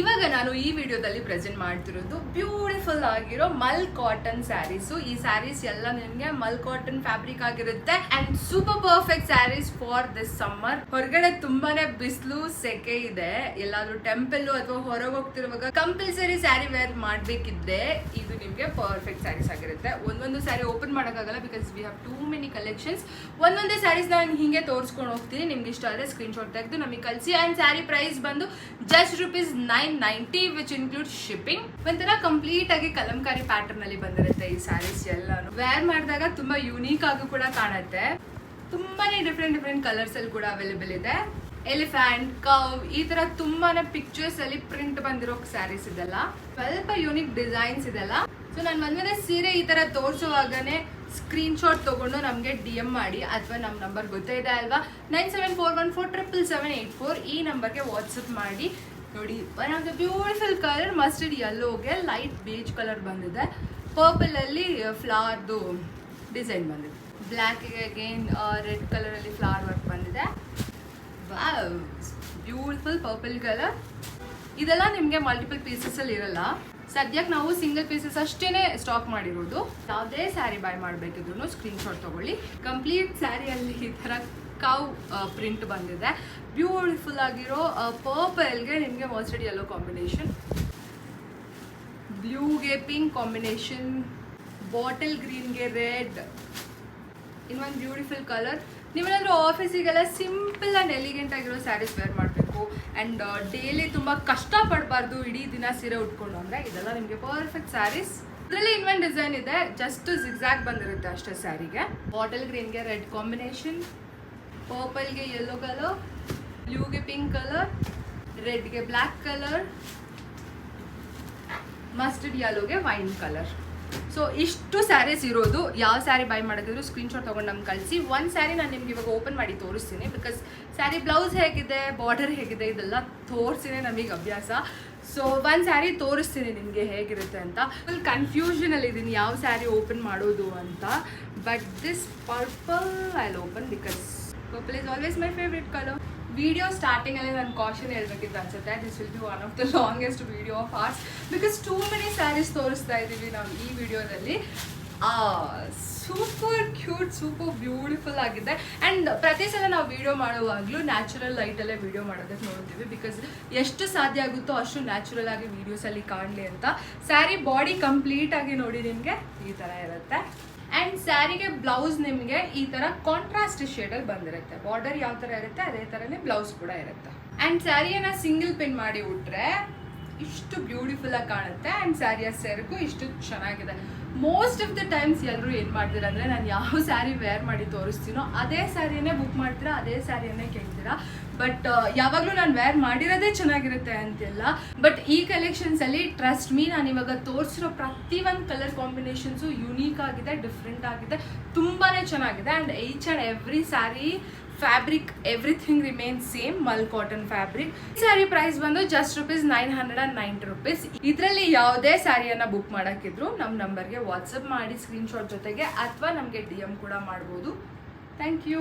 ಇವಾಗ ನಾನು ಈ ವಿಡಿಯೋದಲ್ಲಿ ಪ್ರೆಸೆಂಟ್ ಮಾಡ್ತಿರೋದು ಬ್ಯೂಟಿಫುಲ್ ಆಗಿರೋ ಮಲ್ ಕಾಟನ್ ಸ್ಯಾರೀಸ್. ಈ ಸ್ಯಾರೀಸ್ ಎಲ್ಲ ನಿಮ್ಗೆ ಮಲ್ ಕಾಟನ್ ಫ್ಯಾಬ್ರಿಕ್ ಆಗಿರುತ್ತೆ and super perfect saris for this summer. ಹೊರಗಡೆ ತುಂಬಾನೇ ಬಿಸಿಲು ಸೆಕೆ ಇದೆ, ಎಲ್ಲಾದ್ರೂ ಟೆಂಪಲ್ ಅಥವಾ ಹೊರಗೆ ಹೋಗ್ತಿರುವಾಗ ಕಂಪಲ್ಸರಿ ಸ್ಯಾರಿ ವೇರ್ ಮಾಡ್ಬೇಕಿದ್ರೆ ಇದು ನಿಮ್ಗೆ ಪರ್ಫೆಕ್ಟ್ ಸ್ಯಾರೀಸ್ ಆಗಿರುತ್ತೆ. ಒಂದೊಂದು ಸ್ಯಾರಿ ಓಪನ್ ಮಾಡೋಕ್ಕಾಗಲ್ಲ because we have too many collections. ಒಂದೊಂದೇ ಸ್ಯಾರೀಸ್ ನಾನು ಹಿಂಗೆ ತೋರಿಸ್ಕೊಂಡು ಹೋಗ್ತೀನಿ. ನಿಮ್ಗೆ ಇಷ್ಟ ಆದರೆ ಸ್ಕ್ರೀನ್ ಶಾಟ್ ತೆಗೆದು ನಮಗೆ ಕಳಿಸಿ. ಅಂಡ್ ಸ್ಯಾರಿ ಪ್ರೈಸ್ ಬಂದು ಜಸ್ಟ್ ₹990 ವಿಚ್ ಇನ್ಕ್ಲೂಡ್ ಶಿಪ್ಪಿಂಗ್. ಒಂಥರ ಕಂಪ್ಲೀಟ್ ಆಗಿ ಕಲಂಕಾರಿ ಪ್ಯಾಟರ್ನ್ ಅಲ್ಲಿ ಬಂದಿರುತ್ತೆ ಈ ಸ್ಯಾರೀಸ್ ಎಲ್ಲಾನು. ವೇರ್ ಮಾಡಿದಾಗ ತುಂಬಾ ಯೂನಿಕ್ ಆಗಿ ಕೂಡ ಕಾಣುತ್ತೆ. ತುಂಬಾನೇ ಡಿಫ್ರೆಂಟ್ ಕಲರ್ಸ್ ಅಲ್ಲಿ ಕೂಡ ಅವೈಲೇಬಲ್ ಇದೆ. ಎಲಿಫೆಂಟ್, ಕವ್, ಈ ತರ ತುಂಬಾನೇ ಪಿಕ್ಚರ್ಸ್ ಅಲ್ಲಿ ಪ್ರಿಂಟ್ ಬಂದಿರೋ ಸ್ಯಾರೀಸ್ ಇದೆಲ್ಲ. ಸ್ವಲ್ಪ ಯೂನಿಕ್ ಡಿಸೈನ್ಸ್ ಇದೆಲ್ಲ. ಸೊ ನಾನು ಒಂದೇ ಸೀರೆ ಈ ತರ ತೋರಿಸುವಾಗನೇ ಸ್ಕ್ರೀನ್ ಶಾಟ್ ತಗೊಂಡು ನಮಗೆ DM ಮಾಡಿ ಅಥವಾ ನಮ್ಮ ನಂಬರ್ ಗೊತ್ತೇ ಇದೆ ಅಲ್ವಾ, 9741477784 ಈ ನಂಬರ್ಗೆ ವಾಟ್ಸಪ್ ಮಾಡಿ. ನೋಡಿ, one of the beautiful colour mustard ಯೆಲ್ಲೋಗೆ ಲೈಟ್ ಬೇಜ್ ಕಲರ್ ಬಂದಿದೆ. ಪರ್ಪಲ್ ಅಲ್ಲಿ ಫ್ಲವರ್ದು ಡಿಸೈನ್ ಬಂದಿದೆ. ಬ್ಲ್ಯಾಕ್ಗೆ ಅಗೇನ್ ರೆಡ್ ಕಲರ್ ಅಲ್ಲಿ ಫ್ಲವರ್ ವರ್ಕ್ ಬಂದಿದೆ. Beautiful purple colour. ಇದೆಲ್ಲ ನಿಮಗೆ ಮಲ್ಟಿಪಲ್ ಪೀಸಸ್ ಅಲ್ಲಿ ಇರಲ್ಲ. ಸದ್ಯಕ್ಕೆ ನಾವು ಸಿಂಗಲ್ ಪೀಸಸ್ ಅಷ್ಟೇನೆ ಸ್ಟಾಕ್ ಮಾಡಿರೋದು. ಯಾವುದೇ ಸ್ಯಾರಿ ಬೈ ಮಾಡಬೇಕಿದ್ರು ಸ್ಕ್ರೀನ್ ಶಾಟ್ ತಗೊಳ್ಳಿ. ಕಂಪ್ಲೀಟ್ ಸ್ಯಾರಿಯಲ್ಲಿ ಈ ಥರ ಕವ್ ಪ್ರಿಂಟ್ ಬಂದಿದೆ. ಬ್ಯೂಟಿಫುಲ್ ಆಗಿರೋ ಪರ್ಪಲ್ಗೆ ನಿಮಗೆ ಮಸ್ಟರ್ಡ್ ಯೆಲ್ಲೋ ಕಾಂಬಿನೇಷನ್, ಬ್ಲೂಗೆ ಪಿಂಕ್ ಕಾಂಬಿನೇಷನ್, ಬಾಟಲ್ ಗ್ರೀನ್ಗೆ ರೆಡ್, ಇನ್ನೊಂದು ಬ್ಯೂಟಿಫುಲ್ ಕಲರ್. ನೀವೇನಾದರೂ ಆಫೀಸಿಗೆಲ್ಲ ಸಿಂಪಲ್ ಆ್ಯಂಡ್ ಎಲಿಗೆಂಟ್ ಆಗಿರೋ ಸ್ಯಾರೀಸ್ ವೇರ್ ಮಾಡಬೇಕು ಆ್ಯಂಡ್ ಡೈಲಿ ತುಂಬ ಕಷ್ಟಪಡಬಾರ್ದು ಇಡೀ ದಿನ ಸೀರೆ ಉಟ್ಕೊಂಡು ಅಂದರೆ ಇದೆಲ್ಲ ನಿಮಗೆ ಪರ್ಫೆಕ್ಟ್ ಸ್ಯಾರೀಸ್. ಇದರಲ್ಲಿ ಇನ್ನೊಂದು ಡಿಸೈನ್ ಇದೆ, ಜಸ್ಟ್ ಜಿಗ್ಜಾಗ್ ಬಂದಿರುತ್ತೆ ಅಷ್ಟೇ ಸ್ಯಾರಿಗೆ. ಬಾಟಲ್ ಗ್ರೀನ್ಗೆ ರೆಡ್ ಕಾಂಬಿನೇಷನ್, ಪರ್ಪಲ್ಗೆ ಯೆಲ್ಲೋ ಕಲರ್, ಬ್ಲೂಗೆ ಪಿಂಕ್ ಕಲರ್, ರೆಡ್ಗೆ ಬ್ಲ್ಯಾಕ್ ಕಲರ್, ಮಸ್ಟರ್ಡ್ ಯೆಲ್ಲೋಗೆ ವೈನ್ ಕಲರ್. ಸೊ ಇಷ್ಟು ಸ್ಯಾರೀಸ್ ಇರೋದು. ಯಾವ ಸ್ಯಾರಿ ಬೈ ಮಾಡೋದಿದ್ರು ಸ್ಕ್ರೀನ್ ಶಾಟ್ ತೊಗೊಂಡು ನಮ್ಗೆ ಕಳಿಸಿ. ಒಂದು ಸ್ಯಾರಿ ನಾನು ನಿಮ್ಗೆ ಇವಾಗ ಓಪನ್ ಮಾಡಿ ತೋರಿಸ್ತೀನಿ ಬಿಕಾಸ್ ಸ್ಯಾರಿ ಬ್ಲೌಸ್ ಹೇಗಿದೆ, ಬಾರ್ಡರ್ ಹೇಗಿದೆ ಇದೆಲ್ಲ ತೋರಿಸಿನೇ ನಮಗೆ ಅಭ್ಯಾಸ. ಸೊ ಒಂದು ಸ್ಯಾರಿ ತೋರಿಸ್ತೀನಿ ನಿಮಗೆ ಹೇಗಿರುತ್ತೆ ಅಂತ. ಫುಲ್ ಕನ್ಫ್ಯೂಷನಲ್ಲಿದ್ದೀನಿ ಯಾವ ಸ್ಯಾರಿ ಓಪನ್ ಮಾಡೋದು ಅಂತ. But this purple I open because purple is always my favourite colour. Video ಸ್ಟಾರ್ಟಿಂಗಲ್ಲಿ ನಾನು ಕಾಷನ್ ಹೇಳ್ಬೇಕಿತ್ತು ಅನ್ಸುತ್ತೆ. This will be one of the longest video of ours because too many saris ತೋರಿಸ್ತಾ ಇದ್ದೀವಿ ನಾವು ಈ ವಿಡಿಯೋದಲ್ಲಿ. ಸೂಪರ್ ಕ್ಯೂಟ್, ಸೂಪರ್ ಬ್ಯೂಟಿಫುಲ್ ಆಗಿದೆ. ಆ್ಯಂಡ್ ಪ್ರತಿ ಸಲ ನಾವು ವಿಡಿಯೋ ಮಾಡುವಾಗಲೂ ನ್ಯಾಚುರಲ್ ಲೈಟಲ್ಲೇ ವಿಡಿಯೋ ಮಾಡೋದಕ್ಕೆ ನೋಡ್ತೀವಿ ಬಿಕಾಸ್ ಎಷ್ಟು ಸಾಧ್ಯ ಆಗುತ್ತೋ ಅಷ್ಟು ನ್ಯಾಚುರಲ್ ಆಗಿ ವೀಡಿಯೋಸಲ್ಲಿ ಕಾಣಲಿ ಅಂತ. ಸ್ಯಾರಿ ಬಾಡಿ ಕಂಪ್ಲೀಟ್ ಆಗಿ ನೋಡಿ ನಿಮಗೆ ಈ ಥರ ಇರುತ್ತೆ. ಆ್ಯಂಡ್ ಸ್ಯಾರಿಗೆ ಬ್ಲೌಸ್ ನಿಮಗೆ ಈ ಥರ ಕಾಂಟ್ರಾಸ್ಟ್ ಶೇಡಲ್ಲಿ ಬಂದಿರುತ್ತೆ. ಬಾರ್ಡರ್ ಯಾವ ಥರ ಇರುತ್ತೆ ಅದೇ ಥರನೇ ಬ್ಲೌಸ್ ಕೂಡ ಇರುತ್ತೆ. ಆ್ಯಂಡ್ ಸ್ಯಾರಿಯನ್ನು ಸಿಂಗಲ್ ಪಿನ್ ಮಾಡಿ ಉಟ್ರೆ ಇಷ್ಟು ಬ್ಯೂಟಿಫುಲ್ ಆಗಿ ಕಾಣುತ್ತೆ. ಆ್ಯಂಡ್ ಸ್ಯಾರಿಯ ಸೆರಗು ಇಷ್ಟು ಚೆನ್ನಾಗಿದೆ. ಮೋಸ್ಟ್ ಆಫ್ ದ ಟೈಮ್ಸ್ ಎಲ್ಲರೂ ಏನು ಮಾಡ್ತೀರಾ ಅಂದರೆ ನಾನು ಯಾವ ಸ್ಯಾರಿ ವೇರ್ ಮಾಡಿ ತೋರಿಸ್ತೀನೋ ಅದೇ ಸ್ಯಾರಿಯನ್ನೇ ಬುಕ್ ಮಾಡ್ತೀರಾ, ಅದೇ ಸ್ಯಾರಿಯನ್ನೇ ಕೇಳ್ತೀರಾ. ಬಟ್ ಯಾವಾಗಲೂ ನಾನು ವೇರ್ ಮಾಡಿರೋದೇ ಚೆನ್ನಾಗಿರುತ್ತೆ ಅಂತೆಲ್ಲ. ಬಟ್ ಈ ಕಲೆಕ್ಷನ್ಸಲ್ಲಿ ಟ್ರಸ್ಟ್ ಮೀ, ನಾನು ಇವಾಗ ತೋರಿಸಿರೋ ಪ್ರತಿಯೊಂದು ಕಲರ್ ಕಾಂಬಿನೇಷನ್ಸು ಯುನೀಕ್ ಆಗಿದೆ, ಡಿಫ್ರೆಂಟ್ ಆಗಿದೆ, ತುಂಬಾ ಚೆನ್ನಾಗಿದೆ. And each and every sari fabric everything remains same, mul cotton fabric. Sari price ಬಂದು ಜಸ್ಟ್ ₹990. ಇದರಲ್ಲಿ ಯಾವುದೇ ಸ್ಯಾರಿಯನ್ನು ಬುಕ್ ಮಾಡೋಕ್ಕಿದ್ರು ನಮ್ಮ ನಂಬರ್ಗೆ ವಾಟ್ಸಪ್ ಮಾಡಿ ಸ್ಕ್ರೀನ್ ಶಾಟ್ ಜೊತೆಗೆ ಅಥವಾ ನಮಗೆ DM ಕೂಡ ಮಾಡ್ಬೋದು. Thank you.